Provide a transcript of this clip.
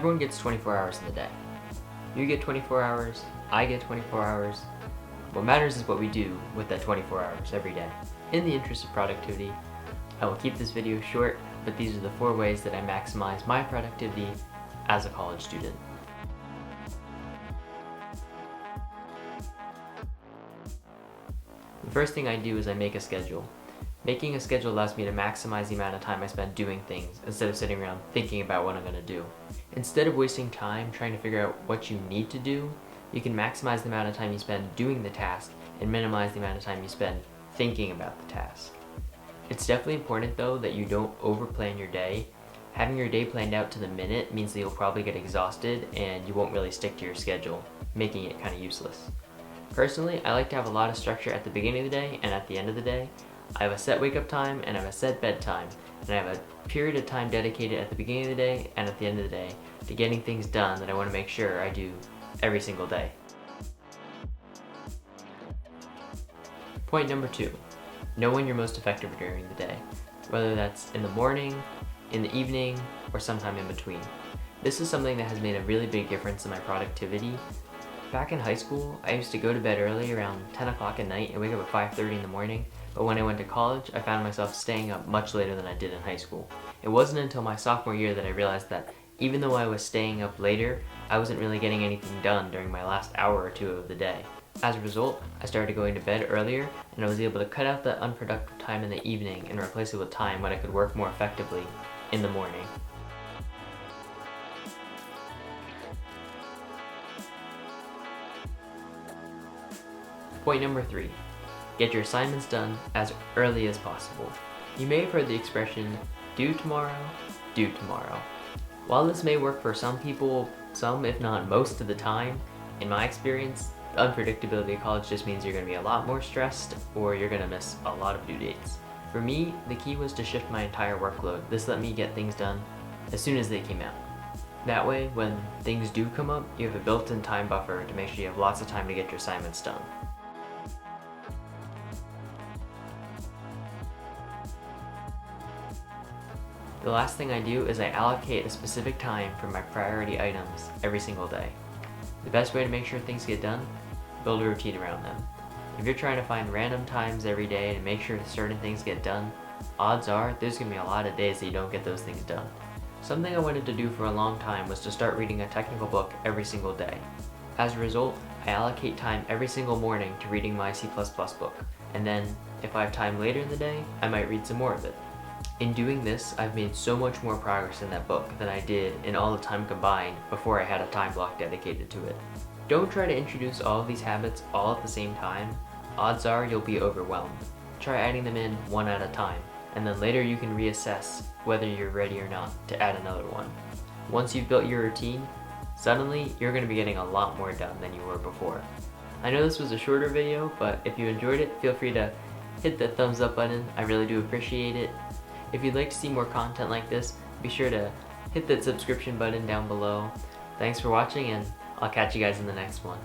Everyone gets 24 hours in the day. You get 24 hours, I get 24 hours. What matters is what we do with that 24 hours every day. In the interest of productivity, I will keep this video short, but these are the 4 ways that I maximize my productivity as a college student. The first thing I do is I make a schedule. Making a schedule allows me to maximize the amount of time I spend doing things instead of sitting around thinking about what I'm going to do. Instead of wasting time trying to figure out what you need to do, you can maximize the amount of time you spend doing the task and minimize the amount of time you spend thinking about the task. It's definitely important though that you don't overplan your day. Having your day planned out to the minute means that you'll probably get exhausted and you won't really stick to your schedule, making it kind of useless. Personally, I like to have a lot of structure at the beginning of the day and at the end of the day. I have a set wake up time and I have a set bedtime, and I have a period of time dedicated at the beginning of the day and at the end of the day to getting things done that I want to make sure I do every single day. Point number 2, know when you're most effective during the day, whether that's in the morning, in the evening, or sometime in between. This is something that has made a really big difference in my productivity. Back in high school, I used to go to bed early around 10 o'clock at night and wake up at 5:30 in the morning, but when I went to college, I found myself staying up much later than I did in high school. It wasn't until my sophomore year that I realized that even though I was staying up later, I wasn't really getting anything done during my last hour or 2 of the day. As a result, I started going to bed earlier, and I was able to cut out that unproductive time in the evening and replace it with time when I could work more effectively in the morning. Point number 3, get your assignments done as early as possible. You may have heard the expression, do tomorrow, do tomorrow. While this may work for some people, some if not most of the time, in my experience, the unpredictability of college just means you're going to be a lot more stressed or you're going to miss a lot of due dates. For me, the key was to shift my entire workload. This let me get things done as soon as they came out. That way, when things do come up, you have a built-in time buffer to make sure you have lots of time to get your assignments done. The last thing I do is I allocate a specific time for my priority items every single day. The best way to make sure things get done? Build a routine around them. If you're trying to find random times every day to make sure certain things get done, odds are there's going to be a lot of days that you don't get those things done. Something I wanted to do for a long time was to start reading a technical book every single day. As a result, I allocate time every single morning to reading my C++ book, and then if I have time later in the day, I might read some more of it. In doing this, I've made so much more progress in that book than I did in all the time combined before I had a time block dedicated to it. Don't try to introduce all of these habits all at the same time. Odds are you'll be overwhelmed. Try adding them in one at a time, and then later you can reassess whether you're ready or not to add another one. Once you've built your routine, suddenly you're going to be getting a lot more done than you were before. I know this was a shorter video, but if you enjoyed it, feel free to hit the thumbs up button. I really do appreciate it. If you'd like to see more content like this, be sure to hit that subscription button down below. Thanks for watching, and I'll catch you guys in the next one.